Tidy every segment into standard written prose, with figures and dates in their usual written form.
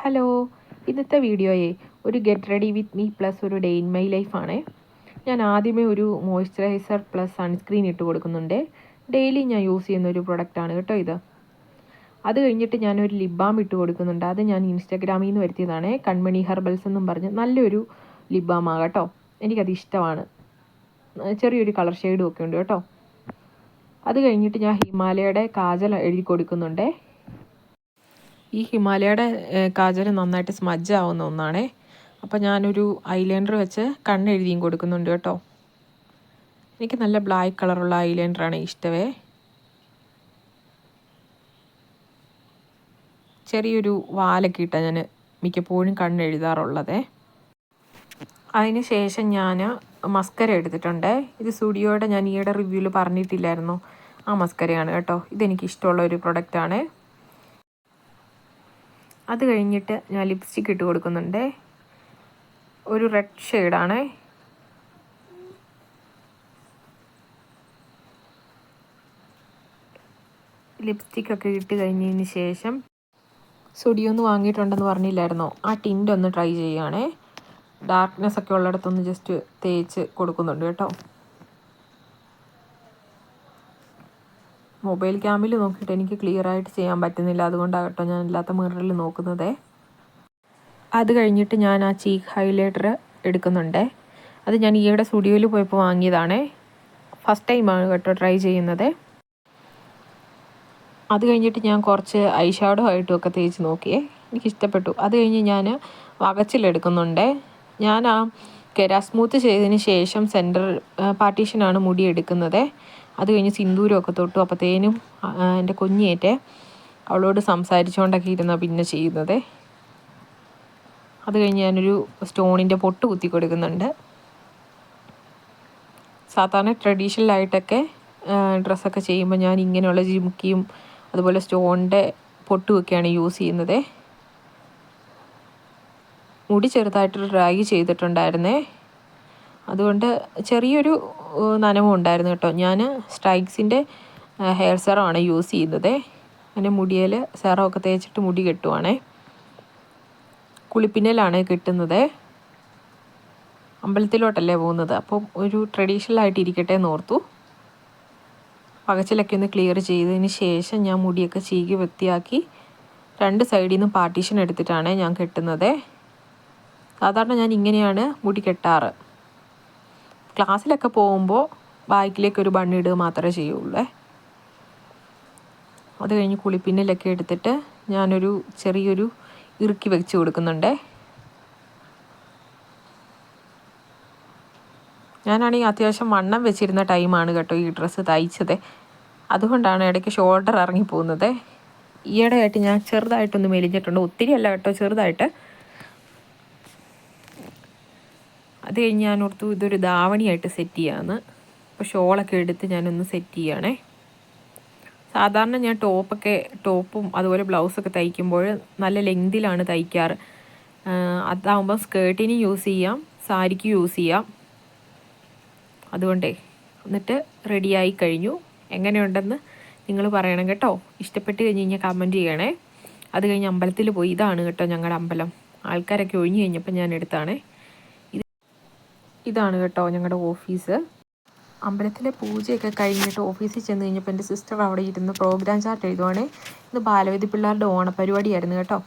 Hello, ഇന്നത്തെ വീഡിയോയെ ഒരു get ready with me plus ഒരു ഡേ ഇൻ മൈ ലൈഫാണേ. ഞാൻ ആദ്യമേ ഒരു മോയ്സ്ചറൈസർ പ്ലസ് സൺസ്ക്രീൻ ഇട്ട് കൊടുക്കുന്നുണ്ട്. ഡെയിലി ഞാൻ യൂസ് ചെയ്യുന്ന ഒരു പ്രൊഡക്റ്റാണ് കേട്ടോ ഇത്. അത് കഴിഞ്ഞിട്ട് ഞാനൊരു ലിപ് ബാം ഇട്ട് കൊടുക്കുന്നുണ്ട്. അത് ഞാൻ ഇൻസ്റ്റാഗ്രാമിൽ നിന്ന് വരുത്തിയതാണേ. കൺമണി ഹെർബൽസ് എന്നും പറഞ്ഞ് നല്ലൊരു ലിപ് ബാമാണ് കേട്ടോ. എനിക്കത് ഇഷ്ടമാണ്. ചെറിയൊരു കളർ ഷെയ്ഡും ഒക്കെ ഉണ്ട് കേട്ടോ. അത് കഴിഞ്ഞിട്ട് ഞാൻ ഹിമാലയയുടെ കാജൽ എഴുതി കൊടുക്കുന്നുണ്ട്. ഈ ഹിമാലയയുടെ കാജൽ നന്നായിട്ട് സ്മജ് ആവുന്ന ഒന്നാണേ. അപ്പോൾ ഞാനൊരു ഐലൈനർ വെച്ച് കണ്ണെഴുതിയും കൊടുക്കുന്നുണ്ട് കേട്ടോ. എനിക്ക് നല്ല ബ്ലാക്ക് കളറുള്ള ഐലൈനറാണ് ഇഷ്ടമേ. ചെറിയൊരു വാലൊക്കെ ഇട്ടാണ് ഞാൻ മിക്കപ്പോഴും കണ്ണെഴുതാറുള്ളത്. അതിന് ശേഷം ഞാൻ മസ്കര എടുത്തിട്ടുണ്ട്. ഇത് സ്റ്റുഡിയോയുടെ ഞാൻ ഈയിടെ റിവ്യൂവിൽ പറഞ്ഞിട്ടില്ലായിരുന്നു, ആ മസ്കരയാണ് കേട്ടോ. ഇതെനിക്കിഷ്ടമുള്ള ഒരു പ്രൊഡക്റ്റാണ്. അത് കഴിഞ്ഞിട്ട് ഞാൻ ലിപ്സ്റ്റിക്ക് ഇട്ട് കൊടുക്കുന്നുണ്ട്. ഒരു റെഡ് ഷെയ്ഡാണ്. ലിപ്സ്റ്റിക്കൊക്കെ ഇട്ട് കഴിഞ്ഞതിന് ശേഷം സ്റ്റുഡിയോ ഒന്ന് വാങ്ങിയിട്ടുണ്ടെന്ന് പറഞ്ഞില്ലായിരുന്നോ, ആ ടിൻ്റ് ഒന്ന് ട്രൈ ചെയ്യുകയാണേ. ഡാർക്ക്നെസ് ഒക്കെ ഉള്ളിടത്തൊന്ന് ജസ്റ്റ് തേച്ച് കൊടുക്കുന്നുണ്ട് കേട്ടോ. മൊബൈൽ ക്യാമിൽ നോക്കിയിട്ട് എനിക്ക് ക്ലിയർ ആയിട്ട് ചെയ്യാൻ പറ്റുന്നില്ല, അതുകൊണ്ടാണ് കേട്ടോ ഞാൻ അല്ലാത്ത മിററിൽ നോക്കുന്നത്. അത് കഴിഞ്ഞിട്ട് ഞാൻ ആ ചീക്ക് ഹൈലൈറ്റർ എടുക്കുന്നുണ്ട്. അത് ഞാൻ ഈയിടെ സ്റ്റുഡിയോയിൽ പോയപ്പോൾ വാങ്ങിയതാണേ. ഫസ്റ്റ് ടൈമാണ് കേട്ടോ ട്രൈ ചെയ്യുന്നത്. അത് കഴിഞ്ഞിട്ട് ഞാൻ കുറച്ച് ഐ ഷാഡോ ആയിട്ടുമൊക്കെ തേച്ച് നോക്കിയേ, എനിക്കിഷ്ടപ്പെട്ടു. അത് കഴിഞ്ഞ് ഞാൻ വകച്ചിലെടുക്കുന്നുണ്ട്. ഞാൻ ആ കെരാ സ്മൂത്ത് ചെയ്തതിന് ശേഷം സെൻറ്റർ പാർട്ടീഷനാണ് മുടി എടുക്കുന്നത്. അത് കഴിഞ്ഞ് സിന്ദൂരമൊക്കെ തൊട്ടു. അപ്പോഴത്തേനും എൻ്റെ കുഞ്ഞേറ്റെ അവളോട് സംസാരിച്ചുകൊണ്ടൊക്കെ ഇരുന്നാണ് പിന്നെ ചെയ്യുന്നത്. അത് കഴിഞ്ഞ് ഞാനൊരു സ്റ്റോണിൻ്റെ പൊട്ട് കുത്തി കൊടുക്കുന്നുണ്ട്. സാധാരണ ട്രഡീഷണലായിട്ടൊക്കെ ഡ്രസ്സൊക്കെ ചെയ്യുമ്പോൾ ഞാൻ ഇങ്ങനെയുള്ള ജിമുക്കിയും അതുപോലെ സ്റ്റോണിൻ്റെ പൊട്ടുമൊക്കെയാണ് യൂസ് ചെയ്യുന്നത്. മുടി ചെറുതായിട്ട് ഡ്രൈ ചെയ്തിട്ടുണ്ടായിരുന്നേ, അതുകൊണ്ട് ചെറിയൊരു നനവും ഉണ്ടായിരുന്നു കേട്ടോ. ഞാൻ സ്ട്രൈക്സിൻ്റെ ഹെയർ സെറമാണ് യൂസ് ചെയ്യുന്നത്. അങ്ങനെ മുടിയിൽ സെറമൊക്കെ തേച്ചിട്ട് മുടി കെട്ടുവാണേ. കുളിപ്പിന്നലാണ് കെട്ടുന്നത്. അമ്പലത്തിലോട്ടല്ലേ പോകുന്നത്, അപ്പോൾ ഒരു ട്രഡീഷണലായിട്ട് ഇരിക്കട്ടെ എന്ന് ഓർത്തു. പകച്ചിലൊക്കെ ഒന്ന് ക്ലിയർ ചെയ്തതിന് ശേഷം ഞാൻ മുടിയൊക്കെ ചീകി വൃത്തിയാക്കി രണ്ട് സൈഡിൽ നിന്നും പാർട്ടീഷൻ എടുത്തിട്ടാണ് ഞാൻ കെട്ടുന്നത്. സാധാരണ ഞാൻ ഇങ്ങനെയാണ് മുടി കെട്ടാറ്. ക്ലാസ്സിലൊക്കെ പോകുമ്പോൾ ബാക്കിലേക്ക് ഒരു ബണ്ണിടുക മാത്രമേ ചെയ്യുള്ളൂ. അത് കഴിഞ്ഞ് കുളിപ്പിന്നലൊക്കെ എടുത്തിട്ട് ഞാനൊരു ചെറിയൊരു ഇറുക്കി വെച്ച് കൊടുക്കുന്നുണ്ട്. ഞാനാണെങ്കിൽ അത്യാവശ്യം വണ്ണം വെച്ചിരുന്ന ടൈമാണ് കേട്ടോ ഈ ഡ്രസ്സ് തയ്ച്ചത്. അതുകൊണ്ടാണ് ഇടയ്ക്ക് ഷോൾഡർ ഇറങ്ങി പോകുന്നത്. ഈയിടെയായിട്ട് ഞാൻ ചെറുതായിട്ടൊന്ന് മെലിഞ്ഞിട്ടുണ്ട്, ഒത്തിരി അല്ല കേട്ടോ, ചെറുതായിട്ട്. അത് കഴിഞ്ഞ് ഞാൻ ഓർത്തു ഇതൊരു ധാവണിയായിട്ട് സെറ്റ് ചെയ്യാമെന്ന്. അപ്പോൾ ഷോളൊക്കെ എടുത്ത് ഞാനൊന്ന് സെറ്റ് ചെയ്യുകയാണേ. സാധാരണ ഞാൻ ടോപ്പും അതുപോലെ ബ്ലൗസൊക്കെ തയ്ക്കുമ്പോൾ നല്ല ലെങ്തിലാണ് തയ്ക്കാറ്. അതാവുമ്പോൾ സ്കേർട്ടിന് യൂസ് ചെയ്യാം, സാരിക്ക് യൂസ് ചെയ്യാം. അതുകൊണ്ടേ എന്നിട്ട് റെഡിയായി കഴിഞ്ഞു. എങ്ങനെയുണ്ടെന്ന് നിങ്ങൾ പറയണം കേട്ടോ. ഇഷ്ടപ്പെട്ട് കഴിഞ്ഞ് കഴിഞ്ഞാൽ കമൻറ്റ് ചെയ്യണേ. അത് കഴിഞ്ഞ് അമ്പലത്തിൽ പോയി. ഇതാണ് കേട്ടോ ഞങ്ങളുടെ അമ്പലം. ആൾക്കാരൊക്കെ ഒഴിഞ്ഞു കഴിഞ്ഞപ്പോൾ ഞാൻ എടുത്താണേ. ഇതാണ് കേട്ടോ ഞങ്ങളുടെ ഓഫീസ്. അമ്പലത്തിലെ പൂജയൊക്കെ കഴിഞ്ഞിട്ട് ഓഫീസിൽ ചെന്ന് കഴിഞ്ഞപ്പോൾ എൻ്റെ സിസ്റ്റർ അവിടെ ഇരുന്ന് പ്രോഗ്രാം ചാർട്ട് എഴുതുവാണേ. ഇന്ന് ബാലവേദി പിള്ളേരുടെ ഓണപ്പരിപാടിയായിരുന്നു കേട്ടോ.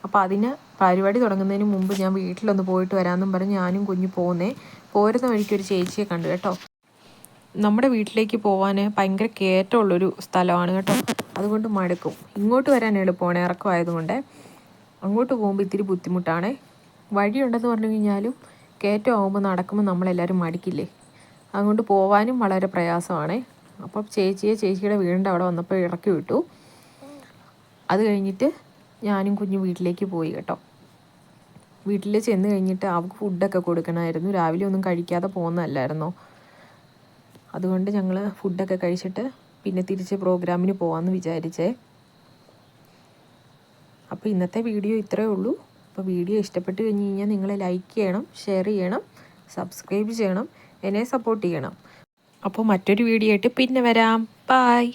അപ്പോൾ അതിന് പരിപാടി തുടങ്ങുന്നതിന് മുമ്പ് ഞാൻ വീട്ടിലൊന്ന് പോയിട്ട് വരാമെന്നും പറഞ്ഞ് ഞാനും കുഞ്ഞു പോരുന്ന വഴിക്ക് ഒരു ചേച്ചിയെ കണ്ടു കേട്ടോ. നമ്മുടെ വീട്ടിലേക്ക് പോകാൻ ഭയങ്കര കയറ്റമുള്ളൊരു സ്ഥലമാണ് കേട്ടോ, അതുകൊണ്ട് മടുക്കും. ഇങ്ങോട്ട് വരാൻ എളുപ്പമാണ്, ഇറക്കമായതുകൊണ്ട്. അങ്ങോട്ട് പോകുമ്പോൾ ഇത്തിരി ബുദ്ധിമുട്ടാണ്. വഴിയുണ്ടെന്ന് പറഞ്ഞു കഴിഞ്ഞാലും കയറ്റമാകുമ്പോൾ നടക്കുമ്പോൾ നമ്മളെല്ലാവരും മടിക്കില്ലേ, അതുകൊണ്ട് പോകാനും വളരെ പ്രയാസമാണ്. അപ്പം ചേച്ചിയുടെ വീടിൻ്റെ അവിടെ വന്നപ്പോൾ ഇറക്കി വിട്ടു. അത് കഴിഞ്ഞിട്ട് ഞാനും കുഞ്ഞും വീട്ടിലേക്ക് പോയി കേട്ടോ. വീട്ടിൽ ചെന്ന് കഴിഞ്ഞിട്ട് അവൾക്ക് ഫുഡൊക്കെ കൊടുക്കണമായിരുന്നു. രാവിലെ ഒന്നും കഴിക്കാതെ പോകുന്നതല്ലായിരുന്നോ, അതുകൊണ്ട് ഞങ്ങൾ ഫുഡൊക്കെ കഴിച്ചിട്ട് പിന്നെ തിരിച്ച് പ്രോഗ്രാമിന് പോകാമെന്ന് വിചാരിച്ചേ. അപ്പോൾ ഇന്നത്തെ വീഡിയോ ഇത്രയേ ഉള്ളൂ. അപ്പോൾ വീഡിയോ ഇഷ്ടപ്പെട്ട് കഴിഞ്ഞ് കഴിഞ്ഞാൽ നിങ്ങൾ ലൈക്ക് ചെയ്യണം, ഷെയർ ചെയ്യണം, സബ്സ്ക്രൈബ് ചെയ്യണം, എന്നെ സപ്പോർട്ട് ചെയ്യണം. അപ്പോൾ മറ്റൊരു വീഡിയോ ആയിട്ട് പിന്നെ വരാം. ബൈ.